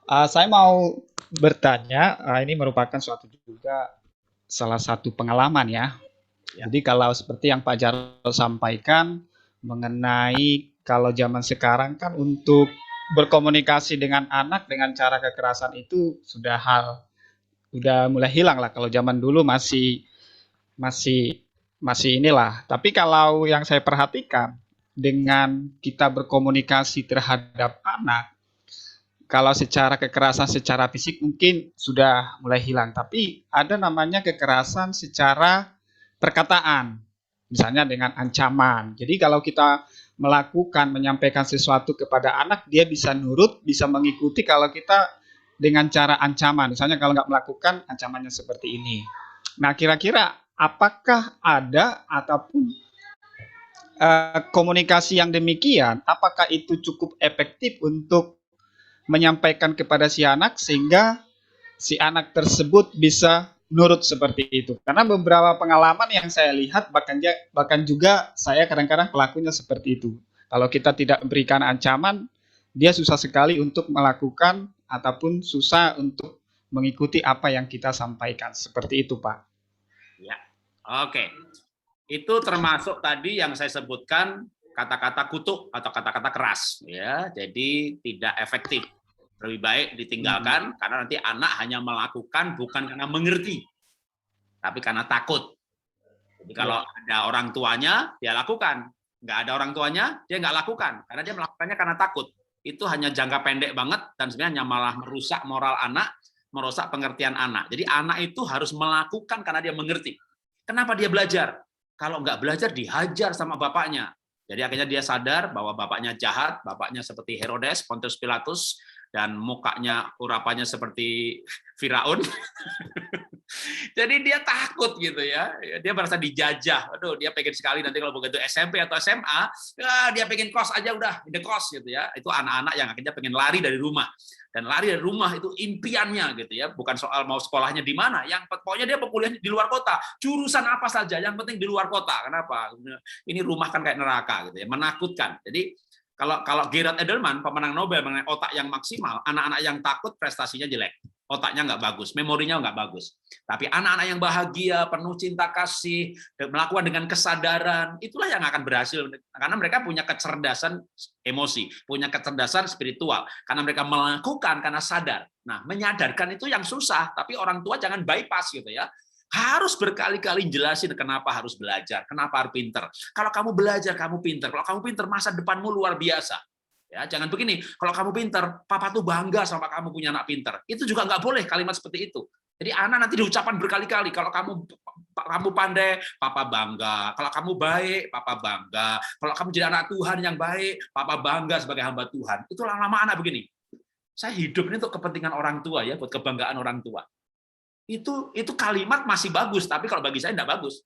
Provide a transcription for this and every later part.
Saya mau bertanya, ini merupakan suatu juga salah satu pengalaman ya. Ya. Jadi kalau seperti yang Pak Jarod sampaikan mengenai kalau zaman sekarang kan untuk berkomunikasi dengan anak dengan cara kekerasan itu udah mulai hilang lah. Kalau zaman dulu masih masih inilah. Tapi kalau yang saya perhatikan dengan kita berkomunikasi terhadap anak, kalau secara kekerasan secara fisik mungkin sudah mulai hilang, tapi ada namanya kekerasan secara perkataan, misalnya dengan ancaman. Jadi kalau kita melakukan, menyampaikan sesuatu kepada anak, dia bisa nurut, bisa mengikuti kalau kita dengan cara ancaman. Misalnya kalau nggak melakukan, ancamannya seperti ini. Nah, kira-kira apakah ada ataupun komunikasi yang demikian, apakah itu cukup efektif untuk menyampaikan kepada si anak sehingga si anak tersebut bisa nurut seperti itu. Karena beberapa pengalaman yang saya lihat bahkan juga saya kadang-kadang pelakunya seperti itu. Kalau kita tidak memberikan ancaman, dia susah sekali untuk melakukan ataupun susah untuk mengikuti apa yang kita sampaikan. Seperti itu, Pak. Ya. Oke. Itu termasuk tadi yang saya sebutkan kata-kata kutuk atau kata-kata keras ya. Jadi tidak efektif. Lebih baik ditinggalkan karena nanti anak hanya melakukan bukan karena mengerti, tapi karena takut. Jadi kalau ada orang tuanya, dia lakukan. Nggak ada orang tuanya, dia nggak lakukan. Karena dia melakukannya karena takut. Itu hanya jangka pendek banget, dan sebenarnya malah merusak moral anak, merusak pengertian anak. Jadi anak itu harus melakukan karena dia mengerti. Kenapa dia belajar? Kalau nggak belajar, dihajar sama bapaknya. Jadi akhirnya dia sadar bahwa bapaknya jahat, bapaknya seperti Herodes, Pontius Pilatus, dan mukanya, urapannya seperti Firaun. Jadi dia takut gitu ya, dia merasa dijajah. Aduh, dia pengen sekali nanti kalau begitu SMP atau SMA, ya dia pengen kos aja udah, ide kos gitu ya. Itu anak-anak yang akhirnya pengen lari dari rumah. Dan lari dari rumah itu impiannya gitu ya, bukan soal mau sekolahnya di mana, yang pokoknya dia kuliah di luar kota, jurusan apa saja, yang penting di luar kota. Kenapa? Ini rumah kan kayak neraka gitu ya, menakutkan. Jadi kalau kalau Gerard Edelman, pemenang Nobel mengenai otak yang maksimal, anak-anak yang takut prestasinya jelek, otaknya nggak bagus, memorinya nggak bagus. Tapi anak-anak yang bahagia, penuh cinta kasih, melakukan dengan kesadaran, itulah yang akan berhasil. Karena mereka punya kecerdasan emosi, punya kecerdasan spiritual. Karena mereka melakukan karena sadar. Nah, menyadarkan itu yang susah, tapi orang tua jangan bypass gitu ya. Harus berkali-kali jelasin kenapa harus belajar, kenapa harus pinter. Kalau kamu belajar, kamu pinter. Kalau kamu pinter, masa depanmu luar biasa. Ya, jangan begini. Kalau kamu pinter, papa tuh bangga sama kamu punya anak pinter. Itu juga nggak boleh kalimat seperti itu. Jadi anak nanti diucapkan berkali-kali. Kalau kamu pandai, papa bangga. Kalau kamu baik, papa bangga. Kalau kamu jadi anak Tuhan yang baik, papa bangga sebagai hamba Tuhan. Itu lama-lama anak begini. Saya hidup ini untuk kepentingan orang tua ya, buat kebanggaan orang tua. Itu kalimat masih bagus, tapi kalau bagi saya tidak bagus.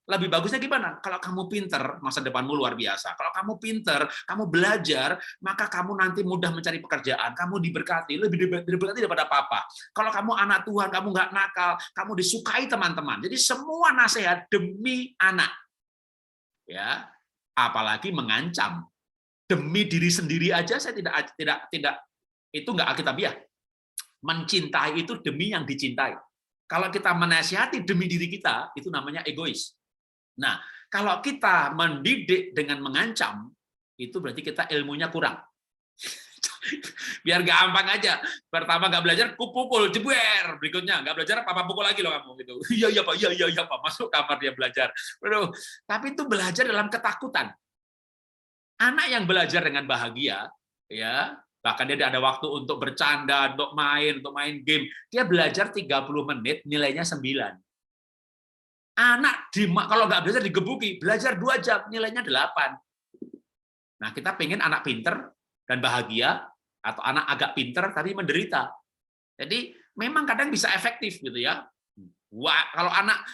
Lebih bagusnya gimana? Kalau kamu pinter, masa depanmu luar biasa. Kalau kamu pinter, kamu belajar, maka kamu nanti mudah mencari pekerjaan. Kamu diberkati, lebih diberkati daripada papa. Kalau kamu anak Tuhan, kamu nggak nakal, kamu disukai teman-teman. Jadi semua nasihat demi anak. Ya, apalagi mengancam. Demi diri sendiri aja saya tidak itu nggak alkitabiah. Mencintai itu demi yang dicintai. Kalau kita menasihati demi diri kita, itu namanya egois. Nah, kalau kita mendidik dengan mengancam, itu berarti kita ilmunya kurang. Biar gampang aja. Pertama nggak belajar, pukul, jeber. Berikutnya nggak belajar, papa pukul lagi loh kamu gitu. Iya pak, iya pak. Masuk kamar dia belajar. Aduh, tapi itu belajar dalam ketakutan. Anak yang belajar dengan bahagia, ya, bahkan dia ada waktu untuk bercanda, untuk main game, dia belajar 30 menit, nilainya 9. Anak kalau nggak belajar digebuki, belajar 2 jam, nilainya 8. Nah, kita pengen anak pinter dan bahagia, atau anak agak pinter tapi menderita. Jadi memang kadang bisa efektif gitu ya. Wah, kalau anak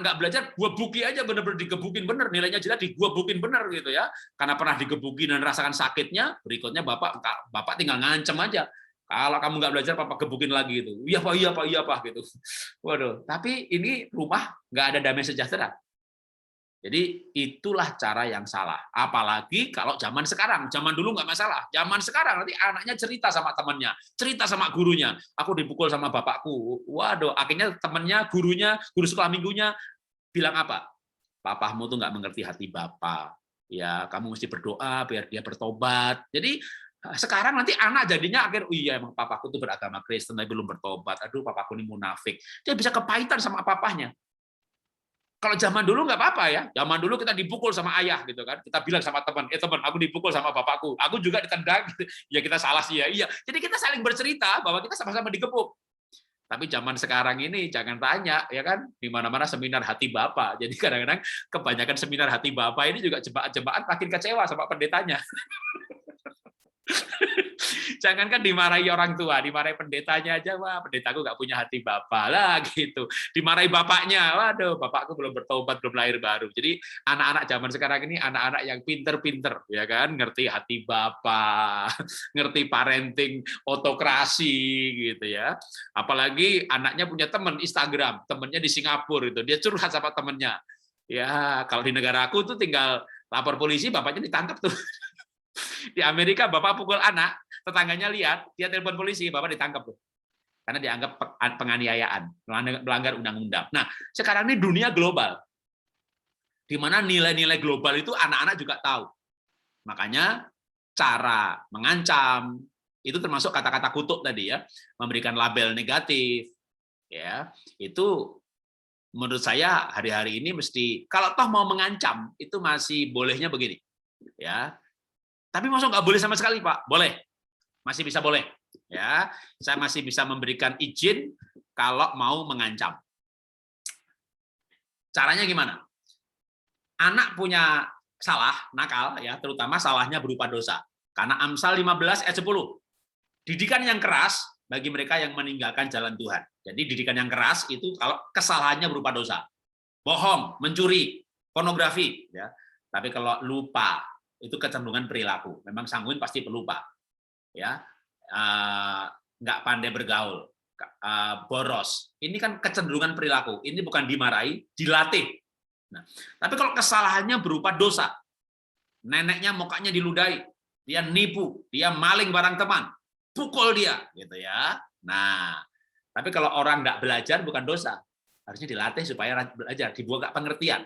nggak belajar, gua buki aja, bener-bener digebukin bener, nilainya jelek, gua bukin bener gitu ya. Karena pernah digebukin dan rasakan sakitnya, berikutnya bapak tinggal ngancem aja. Kalau kamu nggak belajar, papa gebukin lagi gitu. Iya pak gitu. Waduh, tapi ini rumah nggak ada damai sejahtera. Jadi itulah cara yang salah. Apalagi kalau zaman sekarang. Zaman dulu nggak masalah. Zaman sekarang nanti anaknya cerita sama temannya, cerita sama gurunya. Aku dipukul sama bapakku. Waduh, akhirnya temannya, gurunya, guru sekolah minggunya bilang apa? Papamu tuh nggak mengerti hati bapak. Ya, kamu mesti berdoa biar dia bertobat. Jadi sekarang nanti anak jadinya akhir, oh iya emang papaku tuh beragama Kristen tapi belum bertobat. Aduh, papaku ini munafik. Dia bisa kepahitan sama papahnya. Kalau zaman dulu nggak apa-apa ya. Zaman dulu kita dipukul sama ayah gitu kan. Kita bilang sama teman, teman, aku dipukul sama bapakku. Aku juga ditendang. Gitu. Ya kita salah sih ya. Iya. Jadi kita saling bercerita bahwa kita sama-sama dikepuk. Tapi zaman sekarang ini jangan tanya ya kan, di mana-mana seminar hati Bapak. Jadi kadang-kadang kebanyakan seminar hati Bapak ini juga jemaat-jemaat makin kecewa sama pendetanya. Jangankan dimarahi orang tua, dimarahi pendetanya aja, wah pendetaku nggak punya hati bapak lah gitu. Dimarahi bapaknya, waduh bapakku belum bertobat, belum lahir baru. Jadi anak-anak zaman sekarang ini anak-anak yang pinter-pinter, ya kan, ngerti hati bapak, ngerti parenting autokrasi gitu ya. Apalagi anaknya punya teman Instagram, temennya di Singapura itu, dia curhat sama temennya. Ya kalau di negara aku tuh tinggal lapor polisi, bapaknya ditangkap tuh. Di Amerika bapak pukul anak, tetangganya lihat, dia telepon polisi, bapak ditangkap tuh. Karena dianggap penganiayaan, melanggar undang-undang. Nah, sekarang ini dunia global. Di mana nilai-nilai global itu anak-anak juga tahu. Makanya cara mengancam itu termasuk kata-kata kutuk tadi ya, memberikan label negatif ya. Itu menurut saya hari-hari ini mesti kalau toh mau mengancam itu masih bolehnya begini. Ya, tapi masuk nggak boleh sama sekali, Pak? Boleh. Masih bisa boleh. Ya, saya masih bisa memberikan izin kalau mau mengancam. Caranya gimana? Anak punya salah, nakal, ya, terutama salahnya berupa dosa. Karena Amsal 15 ayat 10. Didikan yang keras bagi mereka yang meninggalkan jalan Tuhan. Jadi didikan yang keras itu kalau kesalahannya berupa dosa. Bohong, mencuri, pornografi. Ya. Tapi kalau lupa, itu kecenderungan perilaku. Memang sanguin pasti pelupa, ya, nggak pandai bergaul, boros. Ini kan kecenderungan perilaku. Ini bukan dimarahi, dilatih. Nah, tapi kalau kesalahannya berupa dosa, neneknya mukanya diludahi, dia nipu, dia maling barang teman, pukul dia, gitu ya. Nah, tapi kalau orang nggak belajar bukan dosa, harusnya dilatih supaya belajar, dibuat pengertian.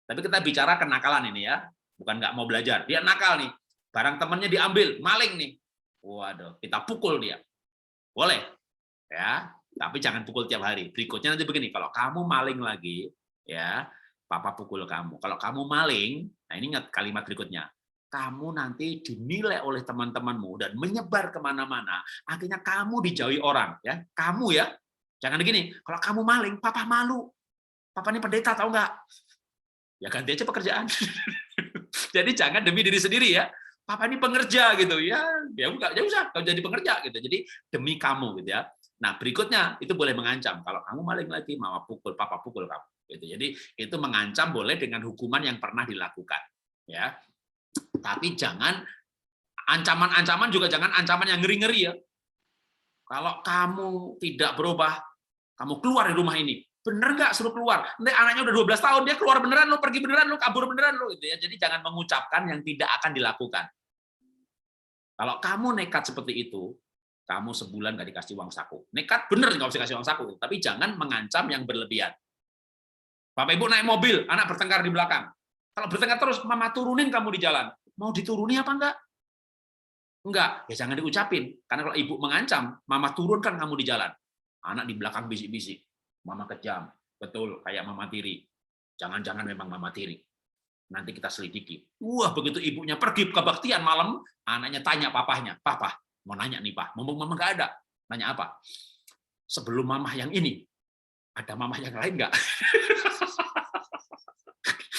Tapi kita bicara kenakalan ini ya. Bukan nggak mau belajar, dia nakal nih, barang temannya diambil, maling nih, waduh, kita pukul dia, boleh, ya, tapi jangan pukul tiap hari. Berikutnya nanti begini, kalau kamu maling lagi, ya, papa pukul kamu. Kalau kamu maling, nah ini ingat kalimat berikutnya, kamu nanti dinilai oleh teman-temanmu dan menyebar kemana-mana, akhirnya kamu dijauhi orang, ya, kamu ya, jangan begini, kalau kamu maling, papa malu, papa ini pendeta tahu nggak? Ya ganti aja pekerjaan. Jadi jangan demi diri sendiri ya. Papa ini pengerja gitu ya. Ya enggak, ya usah kau jadi pengerja gitu. Jadi demi kamu gitu ya. Nah, berikutnya itu boleh mengancam. Kalau kamu maling lagi, mama pukul, papa pukul kamu gitu. Jadi itu mengancam boleh dengan hukuman yang pernah dilakukan ya. Tapi jangan ancaman-ancaman juga jangan ancaman yang ngeri-ngeri ya. Kalau kamu tidak berubah, kamu keluar dari rumah ini. Bener nggak suruh keluar? Nanti anaknya udah 12 tahun, dia keluar beneran, lo pergi beneran, lo kabur beneran, lo gitu ya. Jadi jangan mengucapkan yang tidak akan dilakukan. Kalau kamu nekat seperti itu, kamu sebulan nggak dikasih uang saku. Nekat bener nggak usah kasih uang saku, tapi jangan mengancam yang berlebihan. Bapak Ibu naik mobil, anak bertengkar di belakang. Kalau bertengkar terus, mama turunin kamu di jalan. Mau dituruni apa enggak? Enggak, ya jangan diucapin. Karena kalau ibu mengancam, mama turunkan kamu di jalan. Anak di belakang bisik-bisik. Mama kejam, betul kayak mama tiri. Jangan-jangan memang mama tiri. Nanti kita selidiki. Wah, begitu ibunya pergi ke kebaktian malam, anaknya tanya papahnya, "Papa, mau nanya nih, Pak. Mumpung mama nggak ada." Nanya apa? "Sebelum mama yang ini, ada mama yang lain nggak?"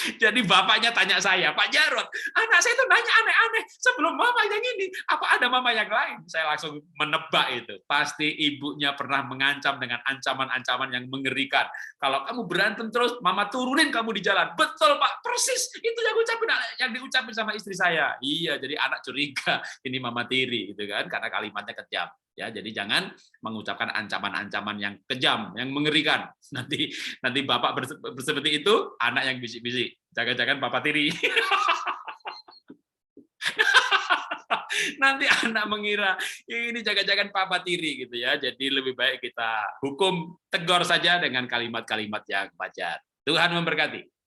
Jadi bapaknya tanya saya, "Pak Jarod, anak saya itu nanya aneh-aneh. Sebelum mama yang ini, apa ada mama yang lain?" Saya langsung menebak itu. Pasti ibunya pernah mengancam dengan ancaman-ancaman yang mengerikan. Kalau kamu berantem terus, mama turunin kamu di jalan. Betul Pak, persis. Itu yang diucapin sama istri saya. Iya, jadi anak curiga ini mama tiri gitu kan, karena kalimatnya kejam. Ya, jadi jangan mengucapkan ancaman-ancaman yang kejam, yang mengerikan. Nanti bapak seperti itu, anak yang bisik-bisik. Jangan-jangan papa tiri. Nanti anak mengira ini jangan-jangan papa tiri gitu ya. Jadi lebih baik kita hukum, tegur saja dengan kalimat-kalimat yang wajar. Tuhan memberkati.